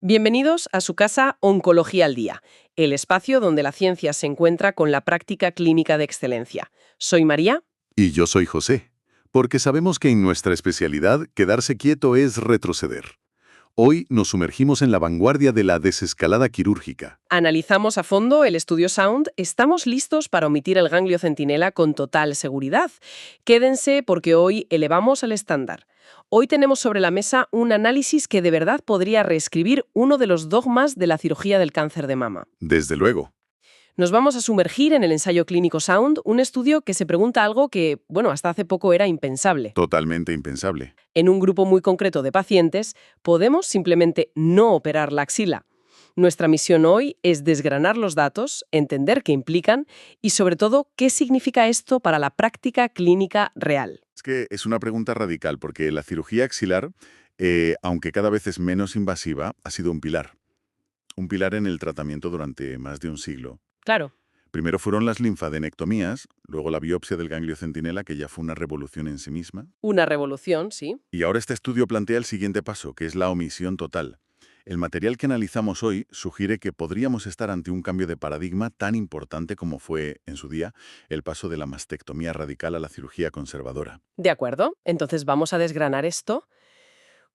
Bienvenidos a su casa Oncología al Día, el espacio donde la ciencia se encuentra con la práctica clínica de excelencia. Soy María. Y yo soy José, porque sabemos que en nuestra especialidad quedarse quieto es retroceder. Hoy nos sumergimos en la vanguardia de la desescalada quirúrgica. Analizamos a fondo el estudio SOUND. Estamos listos para omitir el ganglio centinela con total seguridad. Quédense porque hoy elevamos el estándar. Hoy tenemos sobre la mesa un análisis que de verdad podría reescribir uno de los dogmas de la cirugía del cáncer de mama. Desde luego. Nos vamos a sumergir en el ensayo clínico SOUND, un estudio que se pregunta algo que, hasta hace poco era impensable. Totalmente impensable. En un grupo muy concreto de pacientes, podemos simplemente no operar la axila. Nuestra misión hoy es desgranar los datos, entender qué implican y, sobre todo, qué significa esto para la práctica clínica real. Es que es una pregunta radical, porque la cirugía axilar, aunque cada vez es menos invasiva, ha sido un pilar. Un pilar en el tratamiento durante más de un siglo. Claro. Primero fueron las linfadenectomías, luego la biopsia del ganglio centinela, que ya fue una revolución en sí misma. Una revolución, sí. Y ahora este estudio plantea el siguiente paso, que es la omisión total. El material que analizamos hoy sugiere que podríamos estar ante un cambio de paradigma tan importante como fue, en su día, el paso de la mastectomía radical a la cirugía conservadora. De acuerdo. Entonces vamos a desgranar esto.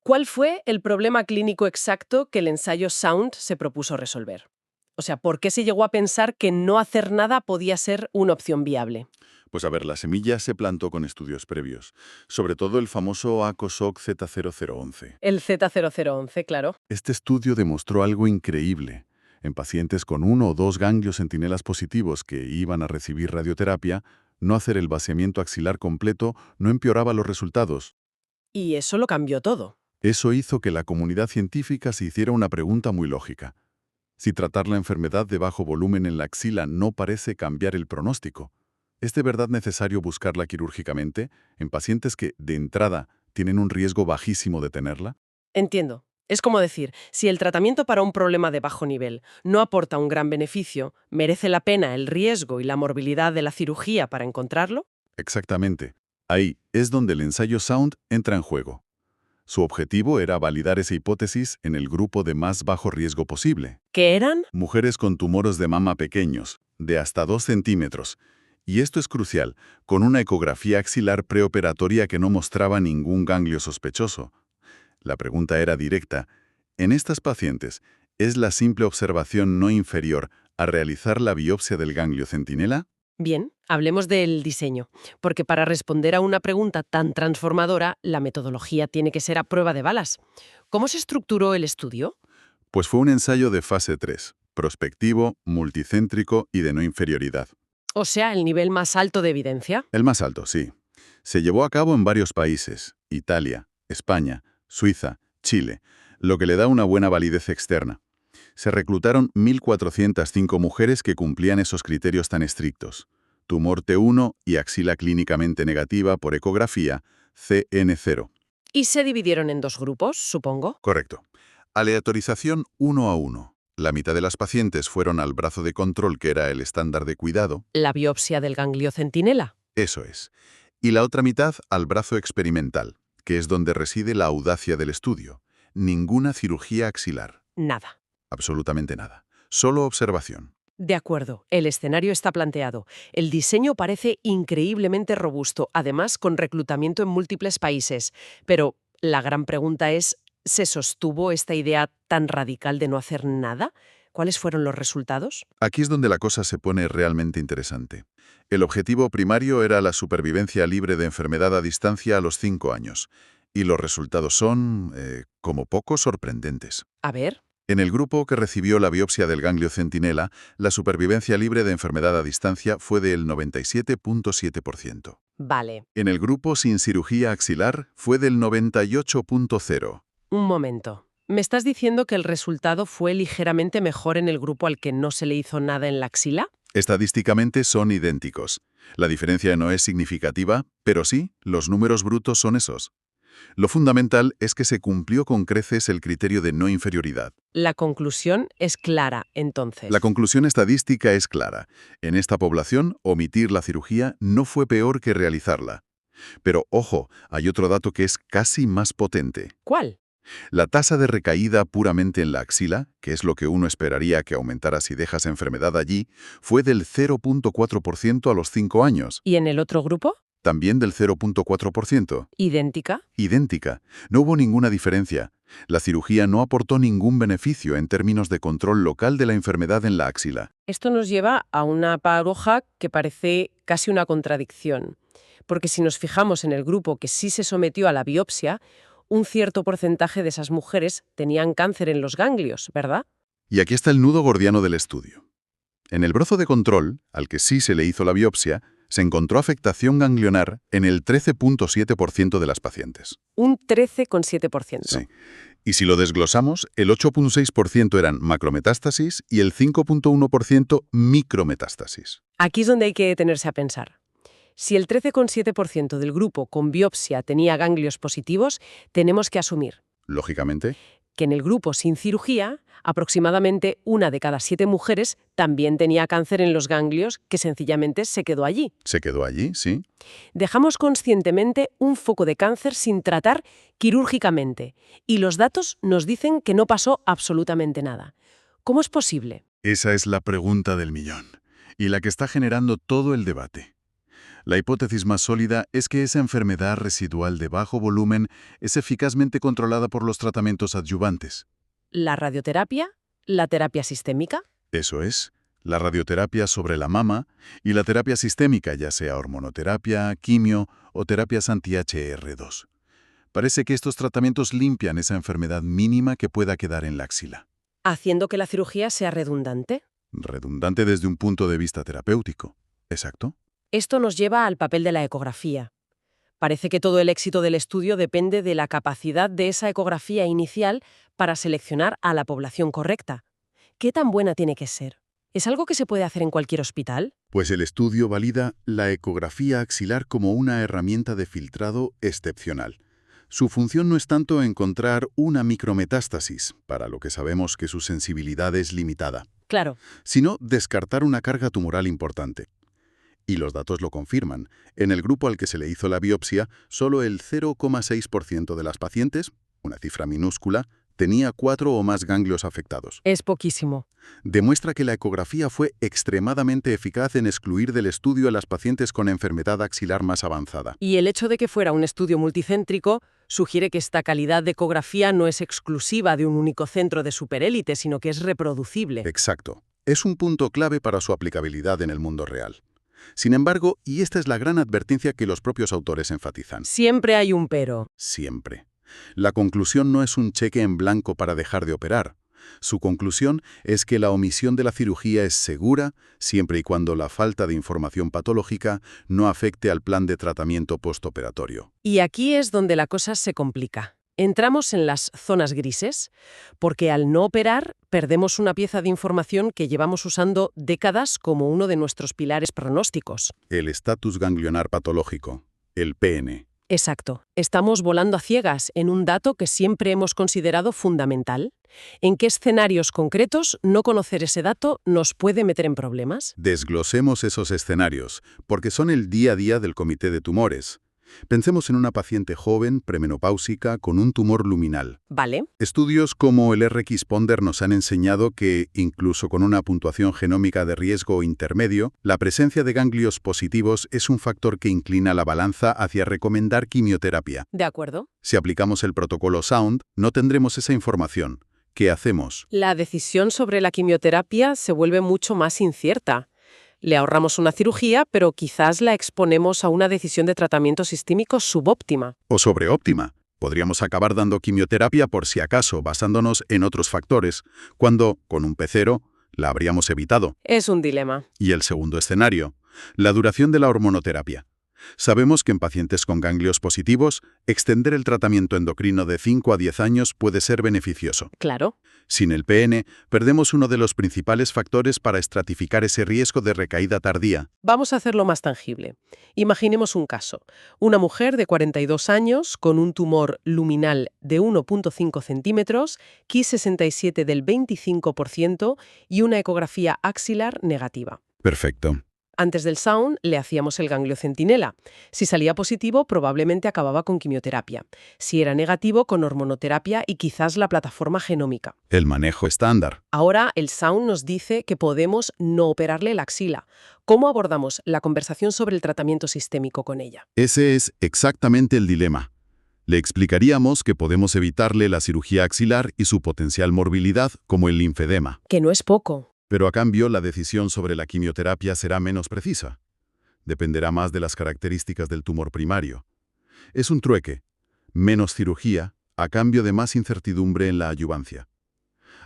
¿Cuál fue el problema clínico exacto que el ensayo SOUND se propuso resolver? O sea, ¿por qué se llegó a pensar que no hacer nada podía ser una opción viable? Pues a ver, la semilla se plantó con estudios previos, sobre todo el famoso ACOSOC Z0011. El Z0011, claro. Este estudio demostró algo increíble. En pacientes con uno o dos ganglios centinelas positivos que iban a recibir radioterapia, no hacer el vaciamiento axilar completo no empeoraba los resultados. Y eso lo cambió todo. Eso hizo que la comunidad científica se hiciera una pregunta muy lógica. Si tratar la enfermedad de bajo volumen en la axila no parece cambiar el pronóstico, ¿es de verdad necesario buscarla quirúrgicamente en pacientes que, de entrada, tienen un riesgo bajísimo de tenerla? Entiendo. Es como decir, si el tratamiento para un problema de bajo nivel no aporta un gran beneficio, ¿merece la pena el riesgo y la morbilidad de la cirugía para encontrarlo? Exactamente. Ahí es donde el ensayo SOUND entra en juego. Su objetivo era validar esa hipótesis en el grupo de más bajo riesgo posible. ¿Qué eran? Mujeres con tumores de mama pequeños, de hasta 2 centímetros. Y esto es crucial, con una ecografía axilar preoperatoria que no mostraba ningún ganglio sospechoso. La pregunta era directa. En estas pacientes, ¿es la simple observación no inferior a realizar la biopsia del ganglio centinela? Bien, hablemos del diseño, porque para responder a una pregunta tan transformadora, la metodología tiene que ser a prueba de balas. ¿Cómo se estructuró el estudio? Pues fue un ensayo de fase 3, prospectivo, multicéntrico y de no inferioridad. O sea, el nivel más alto de evidencia. El más alto, sí. Se llevó a cabo en varios países: Italia, España, Suiza, Chile, lo que le da una buena validez externa. Se reclutaron 1.405 mujeres que cumplían esos criterios tan estrictos: tumor T1 y axila clínicamente negativa por ecografía, CN0. Y se dividieron en dos grupos, supongo. Correcto. Aleatorización 1 a 1. La mitad de las pacientes fueron al brazo de control, que era el estándar de cuidado. La biopsia del ganglio centinela. Eso es. Y la otra mitad al brazo experimental, que es donde reside la audacia del estudio. Ninguna cirugía axilar. Nada. Absolutamente nada. Solo observación. De acuerdo, el escenario está planteado. El diseño parece increíblemente robusto, además con reclutamiento en múltiples países. Pero la gran pregunta es, ¿se sostuvo esta idea tan radical de no hacer nada? ¿Cuáles fueron los resultados? Aquí es donde la cosa se pone realmente interesante. El objetivo primario era la supervivencia libre de enfermedad a distancia a los 5 años. Y los resultados son, como poco, sorprendentes. A ver. En el grupo que recibió la biopsia del ganglio centinela, la supervivencia libre de enfermedad a distancia fue del 97.7%. Vale. En el grupo sin cirugía axilar fue del 98.0%. Un momento. ¿Me estás diciendo que el resultado fue ligeramente mejor en el grupo al que no se le hizo nada en la axila? Estadísticamente son idénticos. La diferencia no es significativa, pero sí, los números brutos son esos. Lo fundamental es que se cumplió con creces el criterio de no inferioridad. La conclusión es clara, entonces. La conclusión estadística es clara. En esta población, omitir la cirugía no fue peor que realizarla. Pero, ojo, hay otro dato que es casi más potente. ¿Cuál? La tasa de recaída puramente en la axila, que es lo que uno esperaría que aumentara si dejas enfermedad allí, fue del 0,4% a los 5 años. ¿Y en el otro grupo? También del 0,4%. ¿Idéntica? Idéntica. No hubo ninguna diferencia. La cirugía no aportó ningún beneficio en términos de control local de la enfermedad en la axila. Esto nos lleva a una paradoja que parece casi una contradicción. Porque si nos fijamos en el grupo que sí se sometió a la biopsia, un cierto porcentaje de esas mujeres tenían cáncer en los ganglios, ¿verdad? Y aquí está el nudo gordiano del estudio. En el brozo de control, al que sí se le hizo la biopsia, se encontró afectación ganglionar en el 13,7% de las pacientes. Un 13,7%. Sí. Y si lo desglosamos, el 8,6% eran macrometástasis y el 5,1% micrometástasis. Aquí es donde hay que detenerse a pensar. Si el 13,7% del grupo con biopsia tenía ganglios positivos, tenemos que asumir Lógicamente, que en el grupo sin cirugía, aproximadamente 1 de cada 7 mujeres también tenía cáncer en los ganglios que sencillamente se quedó allí. se quedó allí, sí. Dejamos conscientemente un foco de cáncer sin tratar quirúrgicamente y los datos nos dicen que no pasó absolutamente nada. ¿Cómo es posible? Esa es la pregunta del millón, y la que está generando todo el debate. La hipótesis más sólida es que esa enfermedad residual de bajo volumen es eficazmente controlada por los tratamientos adyuvantes. ¿La radioterapia? ¿La terapia sistémica? Eso es, la radioterapia sobre la mama y la terapia sistémica, ya sea hormonoterapia, quimio o terapias anti-HR2. Parece que estos tratamientos limpian esa enfermedad mínima que pueda quedar en la axila. ¿Haciendo que la cirugía sea redundante? Redundante desde un punto de vista terapéutico. ¿Exacto? Esto nos lleva al papel de la ecografía. Parece que todo el éxito del estudio depende de la capacidad de esa ecografía inicial para seleccionar a la población correcta. ¿Qué tan buena tiene que ser? ¿Es algo que se puede hacer en cualquier hospital? Pues el estudio valida la ecografía axilar como una herramienta de filtrado excepcional. Su función no es tanto encontrar una micrometástasis, para lo que sabemos que su sensibilidad es limitada, Claro. sino descartar una carga tumoral importante. Y los datos lo confirman. En el grupo al que se le hizo la biopsia, solo el 0,6% de las pacientes, una cifra minúscula, tenía 4 o más ganglios afectados. Es poquísimo. Demuestra que la ecografía fue extremadamente eficaz en excluir del estudio a las pacientes con enfermedad axilar más avanzada. Y el hecho de que fuera un estudio multicéntrico sugiere que esta calidad de ecografía no es exclusiva de un único centro de superélite, sino que es reproducible. Exacto. Es un punto clave para su aplicabilidad en el mundo real. Sin embargo, y esta es la gran advertencia que los propios autores enfatizan, Siempre hay un pero. siempre. La conclusión no es un cheque en blanco para dejar de operar. Su conclusión es que la omisión de la cirugía es segura siempre y cuando la falta de información patológica no afecte al plan de tratamiento postoperatorio. Y aquí es donde la cosa se complica. Entramos en las zonas grises, porque al no operar perdemos una pieza de información que llevamos usando décadas como uno de nuestros pilares pronósticos. El estatus ganglionar patológico, el PN. Exacto. Estamos volando a ciegas en un dato que siempre hemos considerado fundamental. ¿En qué escenarios concretos no conocer ese dato nos puede meter en problemas? Desglosemos esos escenarios, porque son el día a día del comité de tumores. Pensemos en una paciente joven, premenopáusica, con un tumor luminal. Vale. Estudios como el RX-Ponder nos han enseñado que, incluso con una puntuación genómica de riesgo intermedio, la presencia de ganglios positivos es un factor que inclina la balanza hacia recomendar quimioterapia. De acuerdo. Si aplicamos el protocolo SOUND, no tendremos esa información. ¿Qué hacemos? La decisión sobre la quimioterapia se vuelve mucho más incierta. Le ahorramos una cirugía, pero quizás la exponemos a una decisión de tratamiento sistémico subóptima. O sobreóptima. Podríamos acabar dando quimioterapia por si acaso, basándonos en otros factores, cuando, con un P0, la habríamos evitado. Es un dilema. Y el segundo escenario, la duración de la hormonoterapia. Sabemos que en pacientes con ganglios positivos, extender el tratamiento endocrino de 5 a 10 años puede ser beneficioso. Claro. Sin el PN, perdemos uno de los principales factores para estratificar ese riesgo de recaída tardía. Vamos a hacerlo más tangible. Imaginemos un caso. Una mujer de 42 años con un tumor luminal de 1,5 centímetros, Ki67 del 25% y una ecografía axilar negativa. Perfecto. Antes del Sound le hacíamos el ganglio centinela. Si salía positivo, probablemente acababa con quimioterapia. Si era negativo, con hormonoterapia y quizás la plataforma genómica. El manejo estándar. Ahora el Sound nos dice que podemos no operarle la axila. ¿Cómo abordamos la conversación sobre el tratamiento sistémico con ella? Ese es exactamente el dilema. Le explicaríamos que podemos evitarle la cirugía axilar y su potencial morbilidad, como el linfedema. Que no es poco. Pero a cambio, la decisión sobre la quimioterapia será menos precisa. Dependerá más de las características del tumor primario. Es un trueque. Menos cirugía, a cambio de más incertidumbre en la adyuvancia.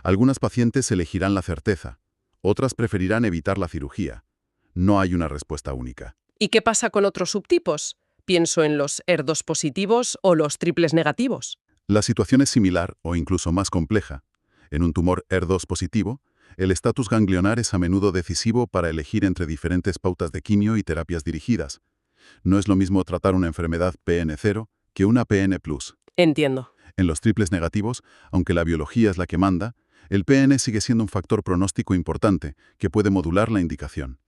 Algunas pacientes elegirán la certeza, otras preferirán evitar la cirugía. No hay una respuesta única. ¿Y qué pasa con otros subtipos? Pienso en los ER2 positivos o los triples negativos. La situación es similar o incluso más compleja. En un tumor ER2 positivo, el estatus ganglionar es a menudo decisivo para elegir entre diferentes pautas de quimio y terapias dirigidas. No es lo mismo tratar una enfermedad PN0 que una PN+. Entiendo. En los triples negativos, aunque la biología es la que manda, el PN sigue siendo un factor pronóstico importante que puede modular la indicación.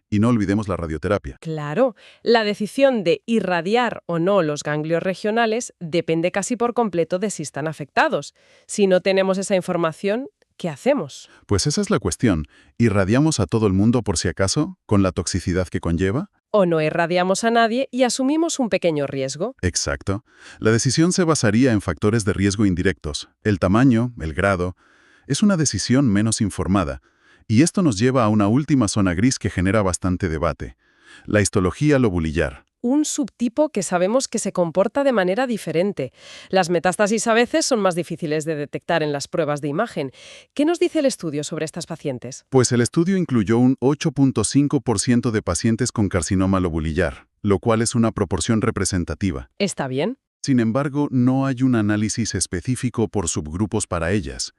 Y no olvidemos la radioterapia. Claro, la decisión de irradiar o no los ganglios regionales depende casi por completo de si están afectados. Si no tenemos esa información, ¿qué hacemos? Pues esa es la cuestión. ¿Irradiamos a todo el mundo por si acaso, con la toxicidad que conlleva? ¿O no irradiamos a nadie y asumimos un pequeño riesgo? Exacto. La decisión se basaría en factores de riesgo indirectos. El tamaño, el grado. Es una decisión menos informada. Y esto nos lleva a una última zona gris que genera bastante debate. La histología lobulillar. Un subtipo que sabemos que se comporta de manera diferente. Las metástasis a veces son más difíciles de detectar en las pruebas de imagen. ¿Qué nos dice el estudio sobre estas pacientes? Pues el estudio incluyó un 8.5% de pacientes con carcinoma lobulillar, lo cual es una proporción representativa. ¿Está bien? Sin embargo, no hay un análisis específico por subgrupos para ellas.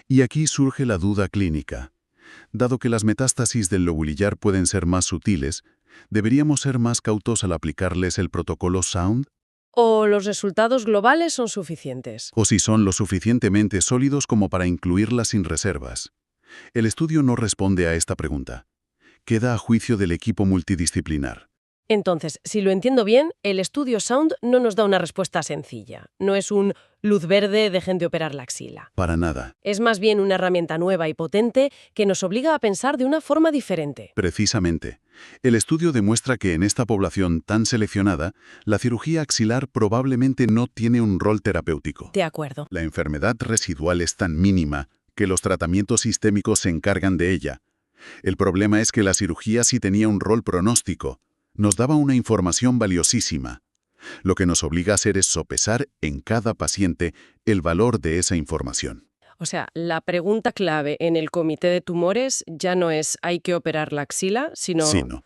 Y aquí surge la duda clínica. Dado que las metástasis del lobulillar pueden ser más sutiles, ¿deberíamos ser más cautos al aplicarles el protocolo Sound? ¿O los resultados globales son suficientes? ¿O si son lo suficientemente sólidos como para incluirlas sin reservas? El estudio no responde a esta pregunta. Queda a juicio del equipo multidisciplinar. Entonces, si lo entiendo bien, el estudio Sound no nos da una respuesta sencilla. No es un luz verde, dejen de operar la axila. Para nada. Es más bien una herramienta nueva y potente que nos obliga a pensar de una forma diferente. Precisamente. El estudio demuestra que en esta población tan seleccionada, la cirugía axilar probablemente no tiene un rol terapéutico. De acuerdo. La enfermedad residual es tan mínima que los tratamientos sistémicos se encargan de ella. El problema es que la cirugía sí tenía un rol pronóstico. Nos daba una información valiosísima. Lo que nos obliga a hacer es sopesar en cada paciente el valor de esa información. O sea, la pregunta clave en el comité de tumores ya no es ¿hay que operar la axila?, sino Sí, no.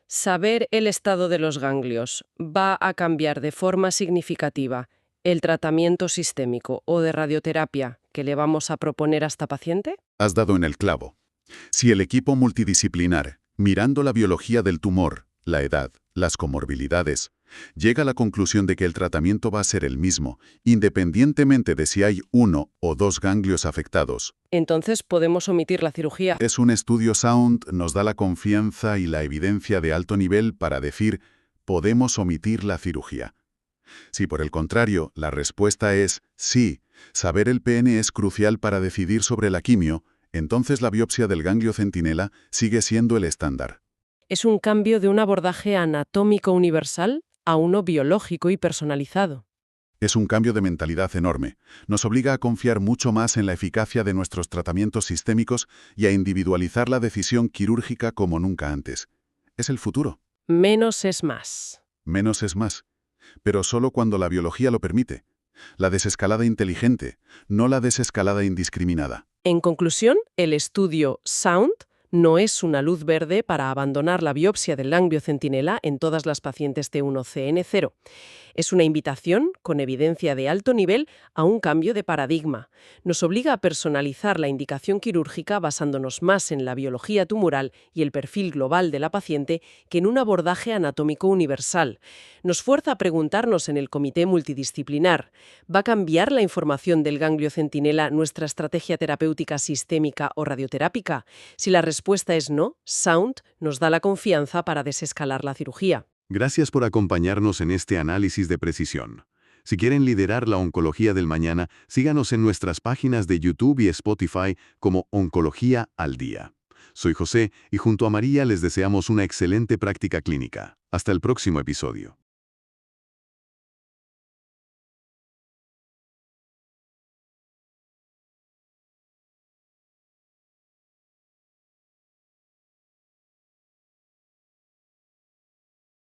saber el estado de los ganglios. ¿Va a cambiar de forma significativa el tratamiento sistémico o de radioterapia que le vamos a proponer a esta paciente? Has dado en el clavo. Si el equipo multidisciplinar, mirando la biología del tumor, la edad, las comorbilidades, llega a la conclusión de que el tratamiento va a ser el mismo, independientemente de si hay 1 o 2 ganglios afectados. Entonces podemos omitir la cirugía. Es un estudio Sound, nos da la confianza y la evidencia de alto nivel para decir, podemos omitir la cirugía. Si por el contrario, la respuesta es sí, saber el PN es crucial para decidir sobre la quimio, entonces la biopsia del ganglio centinela sigue siendo el estándar. Es un cambio de un abordaje anatómico universal a uno biológico y personalizado. Es un cambio de mentalidad enorme. Nos obliga a confiar mucho más en la eficacia de nuestros tratamientos sistémicos y a individualizar la decisión quirúrgica como nunca antes. Es el futuro. Menos es más. Menos es más. Pero solo cuando la biología lo permite. La desescalada inteligente, no la desescalada indiscriminada. En conclusión, el estudio Sound no es una luz verde para abandonar la biopsia del ganglio centinela en todas las pacientes T1-CN0. Es una invitación, con evidencia de alto nivel, a un cambio de paradigma. Nos obliga a personalizar la indicación quirúrgica basándonos más en la biología tumoral y el perfil global de la paciente que en un abordaje anatómico universal. Nos fuerza a preguntarnos en el comité multidisciplinar, ¿va a cambiar la información del ganglio centinela nuestra estrategia terapéutica sistémica o radioterápica? Si la respuesta es no, SOUND nos da la confianza para desescalar la cirugía. Gracias por acompañarnos en este análisis de precisión. Si quieren liderar la oncología del mañana, síganos en nuestras páginas de YouTube y Spotify como Oncología al Día. Soy José y junto a María les deseamos una excelente práctica clínica. Hasta el próximo episodio.